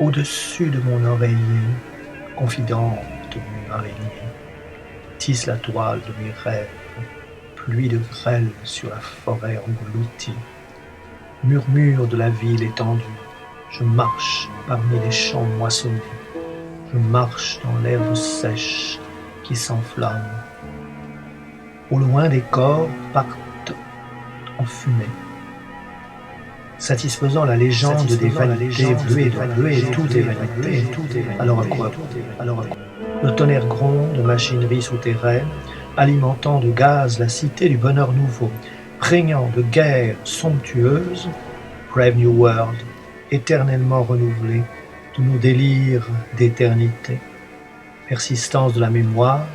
Au-dessus de mon oreiller, confidente de mon araignée, tisse la toile de mes rêves, pluie de grêle sur la forêt engloutie, murmure de la ville étendue, je marche parmi les champs moissonnés, je marche dans l'herbe sèche qui s'enflamme. Au loin des corps partent en fumée, satisfaisant la légende des vanités bleues et tout est vanité. Alors à quoi? Le tonnerre gronde de machinerie souterraine, alimentant de gaz la cité du bonheur nouveau, prégnant de guerres somptueuses, Brave New World, éternellement renouvelé de nos délires d'éternité, persistance de la mémoire,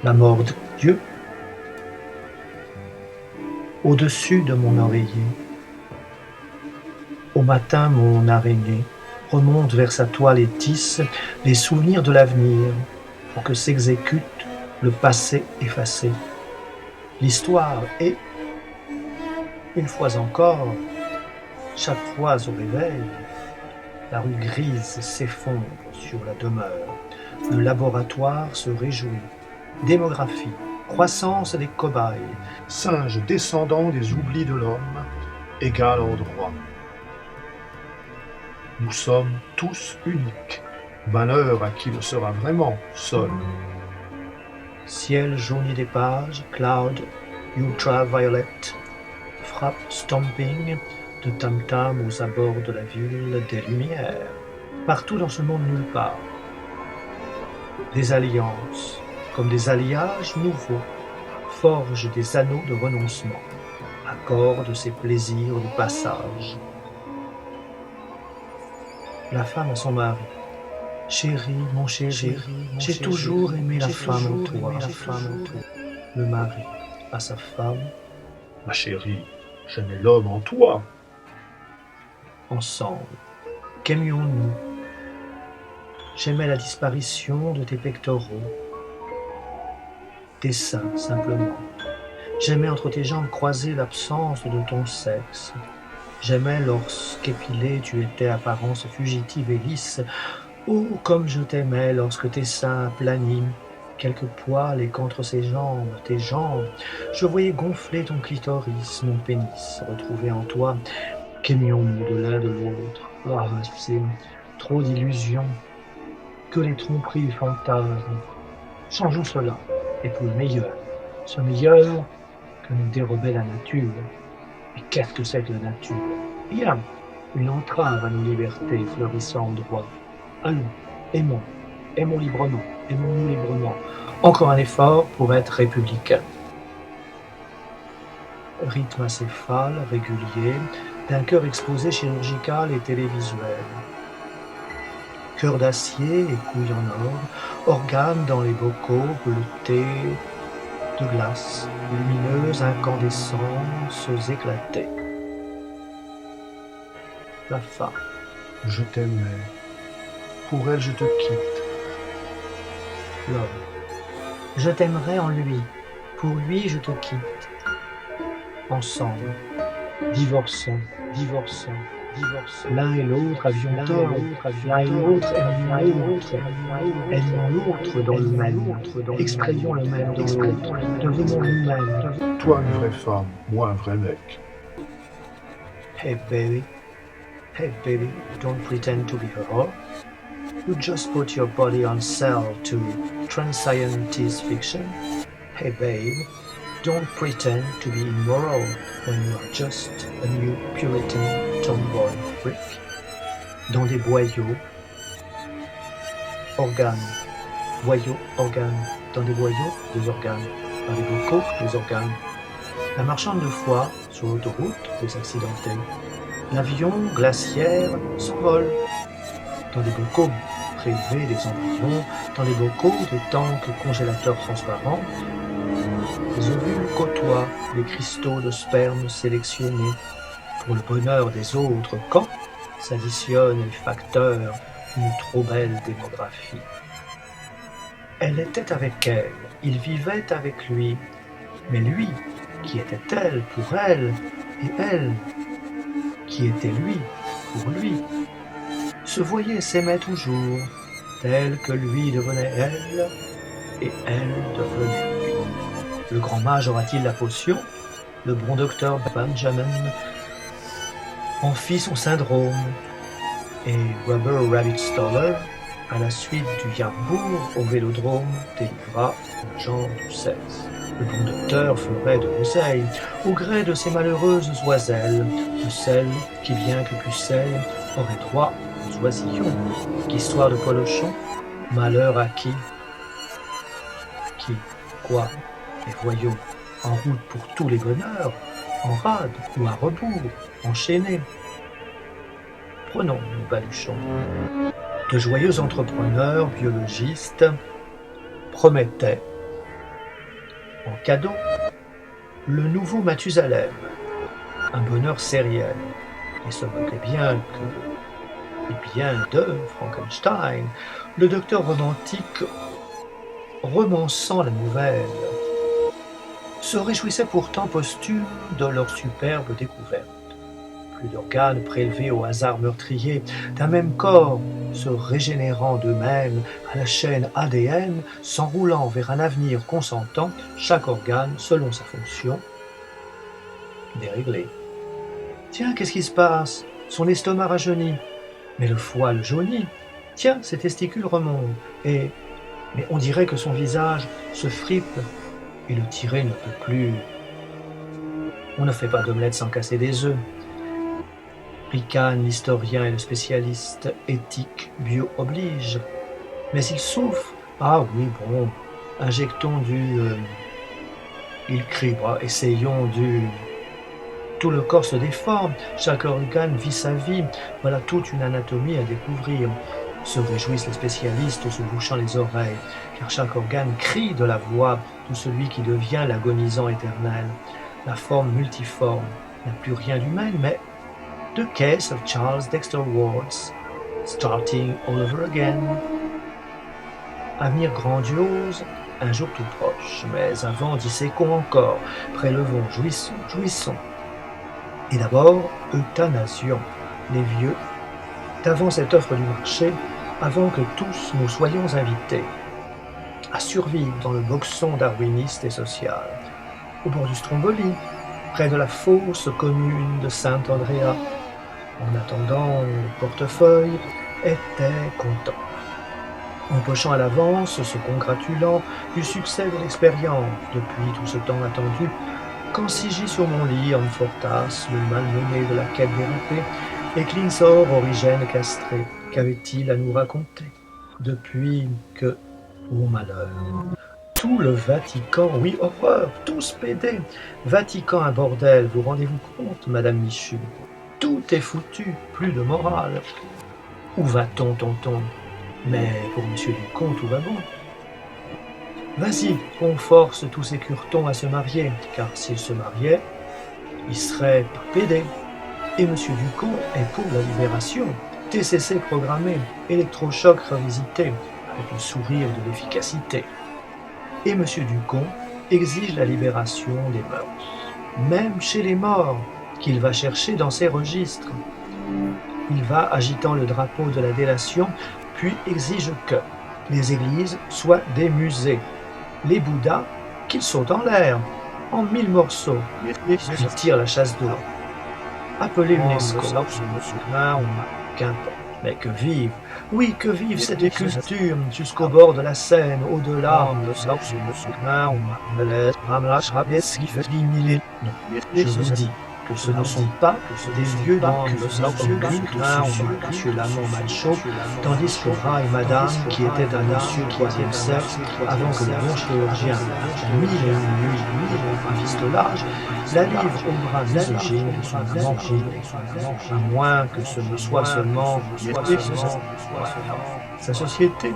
la mort de Dieu. Au-dessus de mon oreiller, au matin mon araignée remonte vers sa toile et tisse les souvenirs de l'avenir pour que s'exécute le passé effacé. L'histoire est, une fois encore, chaque fois au réveil, la rue grise s'effondre sur la demeure, le laboratoire se réjouit, démographie, croissance des cobayes, singes descendants des oublis de l'homme, égal en droit. Nous sommes tous uniques, malheur à qui le sera vraiment seul. Ciel jauni des pages, cloud, ultraviolet, frappe stomping de tam-tam aux abords de la ville des lumières. Partout dans ce monde nulle part. Des alliances, comme des alliages nouveaux, forgent des anneaux de renoncement, accordent ces plaisirs de passage. La femme à son mari. Chérie, mon chéri, j'ai toujours aimé la femme en toi. Le mari à sa femme. Ma chérie, j'aimais l'homme en toi. Ensemble, qu'aimions-nous? J'aimais la disparition de tes pectoraux, tes seins simplement. J'aimais entre tes jambes croisées l'absence de ton sexe. J'aimais lorsqu'épilé tu étais apparence fugitive et lisse. Oh, comme je t'aimais lorsque tes seins aplanis, quelques poils et qu'entre tes jambes, je voyais gonfler ton clitoris, mon pénis, retrouvé en toi. Qu'aimions-nous de l'un de l'autre? Ah, c'est trop d'illusions, que les tromperies fantasmes. Changeons cela, et pour le meilleur, ce meilleur que nous dérobait la nature. Et qu'est-ce que c'est que la nature? Rien, une entrave à nos libertés fleurissant en droit. Allons, aimons librement, aimons-nous librement. Encore un effort pour être républicain. Rythme acéphale, régulier, d'un cœur exposé chirurgical et télévisuel. Cœur d'acier et couilles en or, organes dans les bocaux bleutés de glace, lumineuses incandescences éclatées. La femme, je t'aimais, pour elle je te quitte. L'homme, je t'aimerai en lui, pour lui je te quitte. Ensemble, divorçons. L'un et l'autre avions tort, l'un et l'autre aimons l'autre dans le même, exprimons le même dans l'autre, devenons nous-mêmes. Toi une vraie femme, moi un vrai mec. Hey baby, don't pretend to be a whore. You just put your body on sale to transscientist fiction. Hey babe, don't pretend to be immoral when you are just a new Puritan tomboy freak. Dans des boyaux, organes, dans des boyaux, des organes, dans des bocaux, des organes. La marchande de foie sur l'autoroute, des accidentés. L'avion glaciaire s'envole dans des bocaux prélevés des embryons, dans des bocaux des tanks congélateurs transparents. Les ovules côtoient les cristaux de sperme sélectionnés pour le bonheur des autres quand s'additionnent les facteurs d'une trop belle démographie. Elle était avec elle, il vivait avec lui, mais lui, qui était-elle pour elle, et elle, qui était lui pour lui? se voyaient, s'aimaient toujours, tel que lui devenait elle, et elle devenait lui. Le grand mage aura-t-il la potion? Le bon docteur Benjamin en fit son syndrome, et Rubber Rabbit Stoller, à la suite du Yarbourg au Vélodrome, délivra l'agent du sexe. Le bon docteur ferait de l'oseille, au gré de ces malheureuses oiselles, de celles qui, bien que pucelles, auraient droit aux oisillons. Qu'histoire de Polochon, malheur à qui? Qui, quoi, et voyons, en route pour tous les bonheurs, en rade ou à rebours, enchaînés. Prenons nos baluchons. De joyeux entrepreneurs biologistes promettaient, en cadeau, le nouveau Mathusalem, un bonheur sériel, et se moquait bien de Frankenstein, le docteur romantique romançant la nouvelle, se réjouissait pourtant posthume de leur superbe découverte. Plus d'organes prélevés au hasard meurtrier, d'un même corps, se régénérant d'eux-mêmes à la chaîne ADN, s'enroulant vers un avenir consentant, chaque organe selon sa fonction, déréglé. Tiens, qu'est-ce qui se passe? Son estomac rajeunit, mais le foie le jaunit. Tiens, ses testicules remontent, mais on dirait que son visage se fripe, et le tirer ne peut plus. On ne fait pas d'omelette sans casser des œufs. Ricane, l'historien et le spécialiste éthique bio oblige. Mais il souffre. Ah oui, bon, injectons il crie, essayons Tout le corps se déforme, chaque organe vit sa vie, voilà toute une anatomie à découvrir. Se réjouissent les spécialistes se bouchant les oreilles, car chaque organe crie de la voix de celui qui devient l'agonisant éternel. La forme multiforme n'a plus rien d'humain, mais The Case of Charles Dexter Ward's Starting All Over Again. Avenir grandiose, un jour tout proche, mais avant disséquons encore, prélevons, jouissons. Et d'abord, euthanasion, les vieux, d'avant cette offre du marché, avant que tous nous soyons invités à survivre dans le boxon darwiniste et social, au bord du Stromboli, près de la fosse commune de Saint-Andrea. En attendant, le portefeuille était content. Empochant à l'avance, se congratulant du succès de l'expérience depuis tout ce temps attendu, quand sigis sur mon lit en fortasse le malmené de la quête dérapée, et Klingsor origène castré, qu'avait-il à nous raconter? Depuis que, ô malheur, tout le Vatican, oui horreur, tous pédés, Vatican un bordel, vous rendez-vous compte, Madame Michu? Tout est foutu, plus de morale. Où va-t-on, tonton? Mais pour Monsieur Ducomte, tout va bon. Vas-y, on force tous ces curtons à se marier, car s'ils se mariaient, ils seraient pas pédés. Et Monsieur Ducomte est pour la libération. TCC programmé, électrochoc revisité, avec le sourire de l'efficacité. Et Monsieur Ducomte exige la libération des mœurs, même chez les morts, qu'il va chercher dans ses registres. Il va agitant le drapeau de la délation, puis exige que les églises soient des musées, les Bouddhas qu'ils sautent en l'air, en 1000 morceaux, puis tire la chasse d'eau. Appelez UNESCO, qu'importe, mais que vive, oui, que vive cette culture jusqu'au bord de la Seine, au-delà. Non, je vous dis que ce ne sont pas des vieux monsieur l'amant Malchaud, tandis que Rat et Madame, qui était un monsieur troisième sexe, avant que le bon chirurgien, en 1001 nuits, rafistolage, la livre au bras misogyne de son amant privé, à moins que ce ne soit seulement sa société.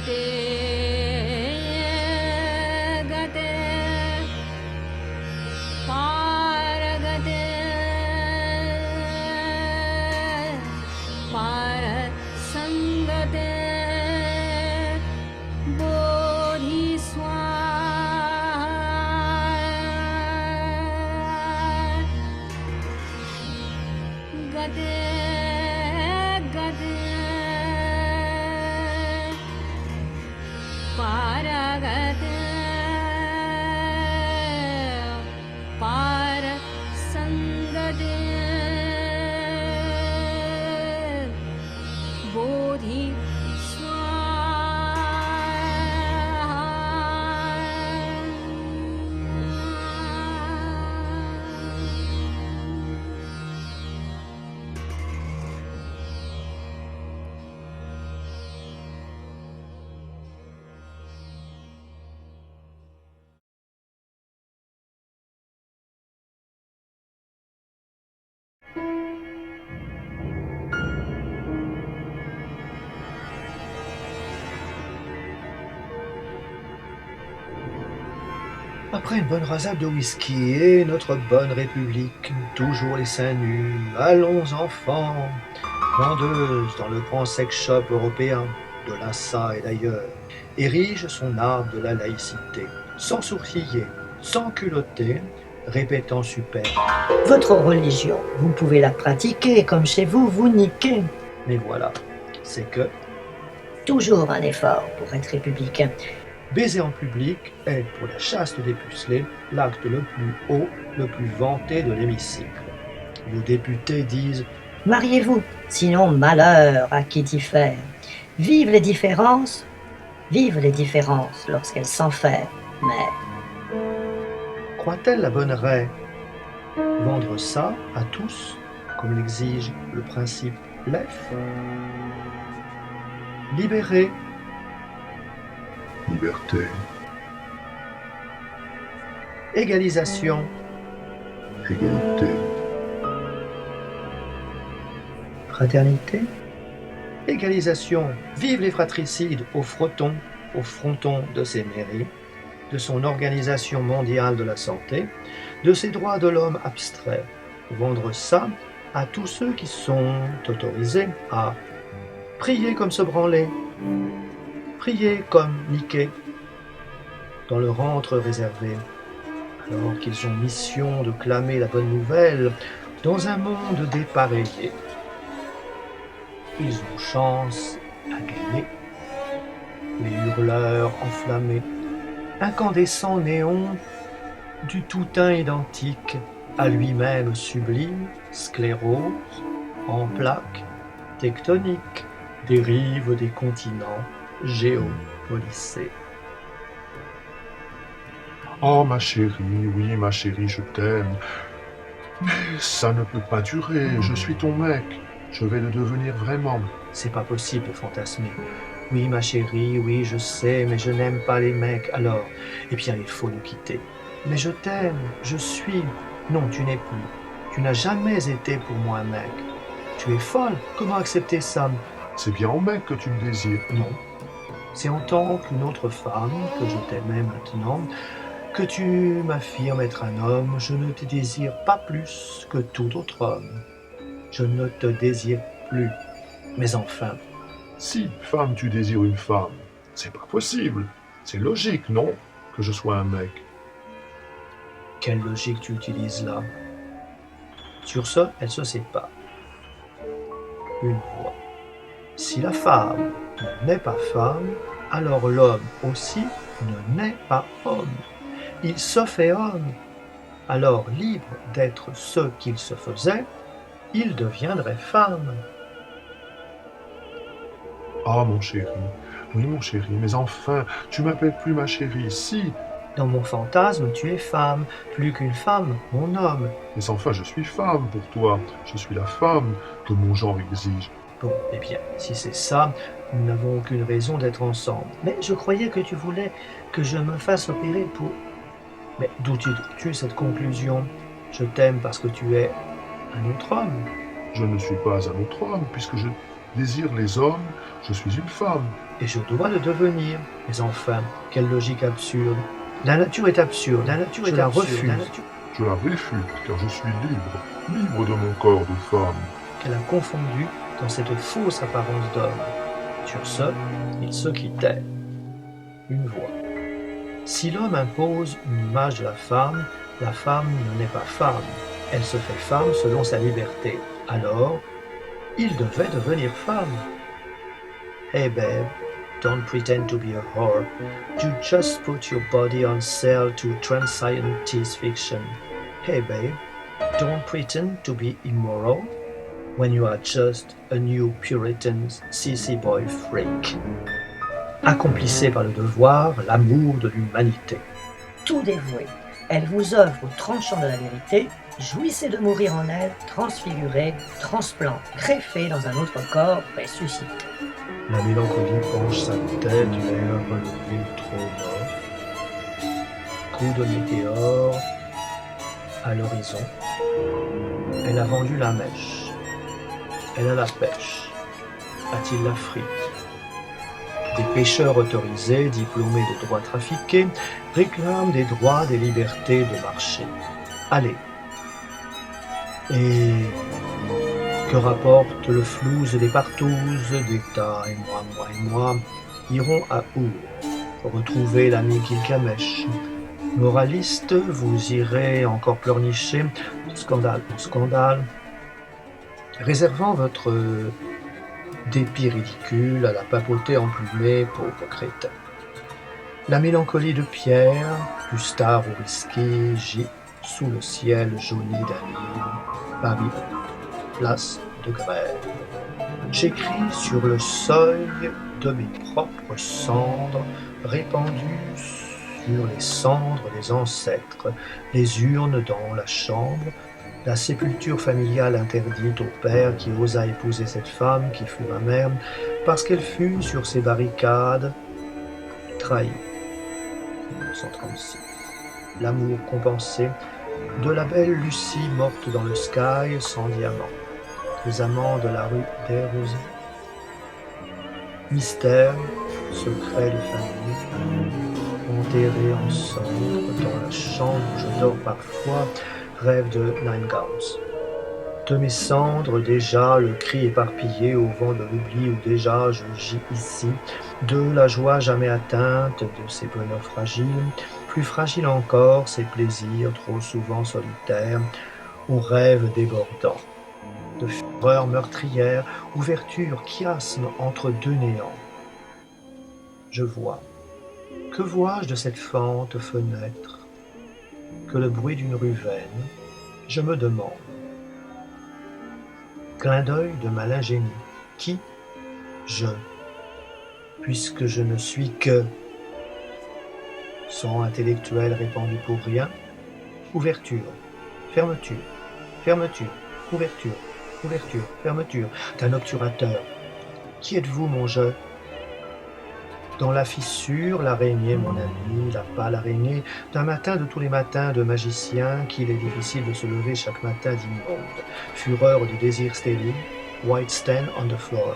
gate gate paragate par sangate bodhi gate gate paragate par sangate bodhi Après une bonne rasade de whisky et notre bonne République, toujours les seins nus, allons enfants, vendeuses dans le grand sex shop européen, de Lassa et d'ailleurs, érige son arbre de la laïcité, sans sourciller, sans culotter, répétant super. Votre religion, vous pouvez la pratiquer comme chez vous, vous niquez. Mais voilà, c'est que Toujours un effort pour être républicain. baiser en public est, pour la chaste dépucelée, l'acte le plus haut, le plus vanté de l'hémicycle. Vos députés disent Mariez-vous, sinon malheur à qui diffère. Vive les différences lorsqu'elles s'enferment. Mais croit-elle la bonne raie vendre ça à tous, comme l'exige le principe LEF? Libérer, Liberté, égalisation, égalité, fraternité, égalisation, vive les fratricides au fronton de ses mairies, de son Organisation mondiale de la santé, de ses droits de l'homme abstraits. Vendre ça à tous ceux qui sont autorisés à prier comme se branler, prier comme niquer, dans leur antre réservé, alors qu'ils ont mission de clamer la bonne nouvelle dans un monde dépareillé. Ils ont chance à gagner. Les hurleurs enflammés, incandescents néons du tout-un identique, à lui-même sublime, sclérose, en plaques, tectoniques, dérive des continents géopolicés. Oh ma chérie, oui ma chérie, je t'aime. Mais ça ne peut pas durer, je suis ton mec. Je vais le devenir vraiment. C'est pas possible de fantasmer. Oui, ma chérie, oui, je sais, mais je n'aime pas les mecs, alors, eh bien, il faut nous quitter. Mais je t'aime, je suis. Non, tu n'es plus. Tu n'as jamais été pour moi un mec. Tu es folle, comment accepter ça? C'est bien en mec que tu me désires. Non. C'est en tant qu'une autre femme, que je t'aimais maintenant, que tu m'affirmes être un homme, je ne te désire pas plus que tout autre homme. Je ne te désire plus. Mais enfin, Si, femme, tu désires une femme, c'est pas possible. C'est logique, non? Que je sois un mec. quelle logique tu utilises là? Sur ce, elle se sépare. Une voix. Si la femme ne naît pas femme, alors l'homme aussi ne naît pas homme. Il se fait homme. Alors, libre d'être ce qu'il se faisait, il deviendrait femme. Ah, mon chéri. Oui, mon chéri, mais enfin, tu m'appelles plus ma chérie. Si, Dans mon fantasme, tu es femme, plus qu'une femme, mon homme. mais enfin, je suis femme pour toi. Je suis la femme que mon genre exige. Bon, eh bien, si c'est ça, nous n'avons aucune raison d'être ensemble. Mais je croyais que tu voulais que je me fasse opérer pour... Mais d'où tires-tu cette conclusion? Je t'aime parce que tu es un autre homme. Je ne suis pas un autre homme, puisque je... désirent les hommes, je suis une femme. Et je dois le devenir. Mais enfin, quelle logique absurde. La nature est absurde, la nature est absurde, refuse. Je la réfute, car je suis libre, libre de mon corps de femme. Qu'elle a confondu dans cette fausse apparence d'homme. Sur ce, ils se quittèrent. Une voix. Si l'homme impose une image de la femme n'est pas femme. Elle se fait femme selon sa liberté. Alors, il devait devenir femme. Hey babe, don't pretend to be a whore. You just put your body on sale to transcientist fiction. Hey babe, don't pretend to be immoral when you are just a new Puritan sissy boy freak. Accomplissez par le devoir l'amour de l'humanité. Tout dévoué, elle vous offre au tranchant de la vérité, jouissez de mourir en elle, transfiguré, transplant, greffé dans un autre corps ressuscité. La mélancolie penche sa tête vers le trop mort. Coup de météore à l'horizon. Elle a vendu la mèche. Elle a la pêche. A-t-il la frite? Des pêcheurs autorisés, diplômés de droit trafiqué, réclament des droits, des libertés de marché. Allez. Et que rapporte le flouze des partouzes d'État et moi, iront à Our, retrouver l'ami Gilgamesh. Moraliste, vous irez encore pleurnicher de scandale pour scandale, réservant votre dépit ridicule à la papauté emplumée, pauvre crétin. La mélancolie de Pierre, du star au whisky, gît sous le ciel jauni d'Anime, Paris, place de Grève. J'écris sur le seuil de mes propres cendres, répandues sur les cendres des ancêtres, les urnes dans la chambre, la sépulture familiale interdite au père qui osa épouser cette femme qui fut ma mère, parce qu'elle fut sur ces barricades trahie. 1936. L'amour compensé de la belle Lucie morte dans le sky sans diamant. Les amants de la rue des Rosées. Mystère, secret de famille, enterré en cendres dans la chambre où je dors parfois, rêve de Nine Gauss. De mes cendres déjà le cri éparpillé au vent de l'oubli où déjà je gis ici, de la joie jamais atteinte, de ces bonheurs fragiles, plus fragiles encore ces plaisirs trop souvent solitaires, aux rêves débordants, de fureur meurtrière, ouverture, chiasme entre deux néants. Je vois. Que vois-je de cette fente fenêtre? Que le bruit d'une rue vaine, je me demande. Clin d'œil de malin génie. Qui? Je. Puisque je ne suis que son intellectuel répandu pour rien. Ouverture, fermeture, fermeture, ouverture, ouverture, fermeture, d'un obturateur. Qui êtes-vous, mon je? Dans la fissure, l'araignée, mon ami, la pâle araignée, d'un matin de tous les matins de magicien qu'il est difficile de se lever chaque matin d'immonde, fureur du désir stérile, white stand on the floor.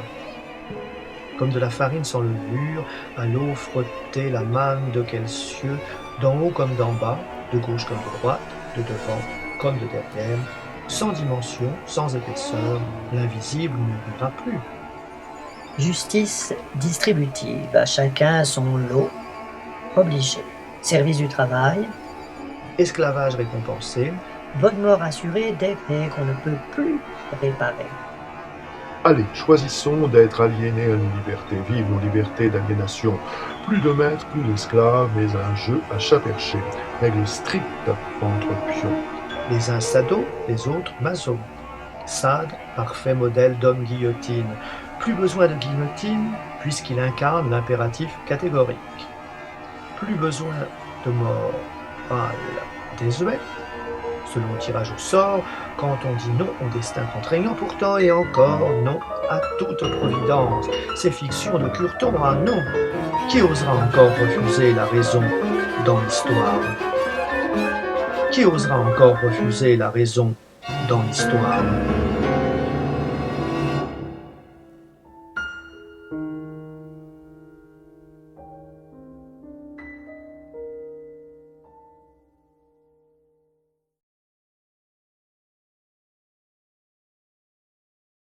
Comme de la farine sans levure, à l'eau frotter la manne de quels cieux, d'en haut comme d'en bas, de gauche comme de droite, de devant comme de derrière, sans dimension, sans épaisseur, l'invisible ne vivra plus. Justice distributive, à chacun son lot, obligé. Service du travail, Esclavage récompensé, bonne mort assurée dès qu'on ne peut plus réparer. Allez, choisissons d'être aliénés à nos libertés, vive nos libertés d'aliénation. Plus de maîtres, plus d'esclaves, mais un jeu à chat perché. Règle stricte entre pions. les uns Sado, les autres Mazo. Sade, parfait modèle d'homme guillotine. Plus besoin de guillotine, puisqu'il incarne l'impératif catégorique. Plus besoin de morale désuète, selon le tirage au sort, quand on dit non au destin contraignant, pourtant et encore non à toute providence. Ces fictions de Curton, ah non! Qui osera encore refuser la raison dans l'histoire? Qui osera encore refuser la raison dans l'histoire?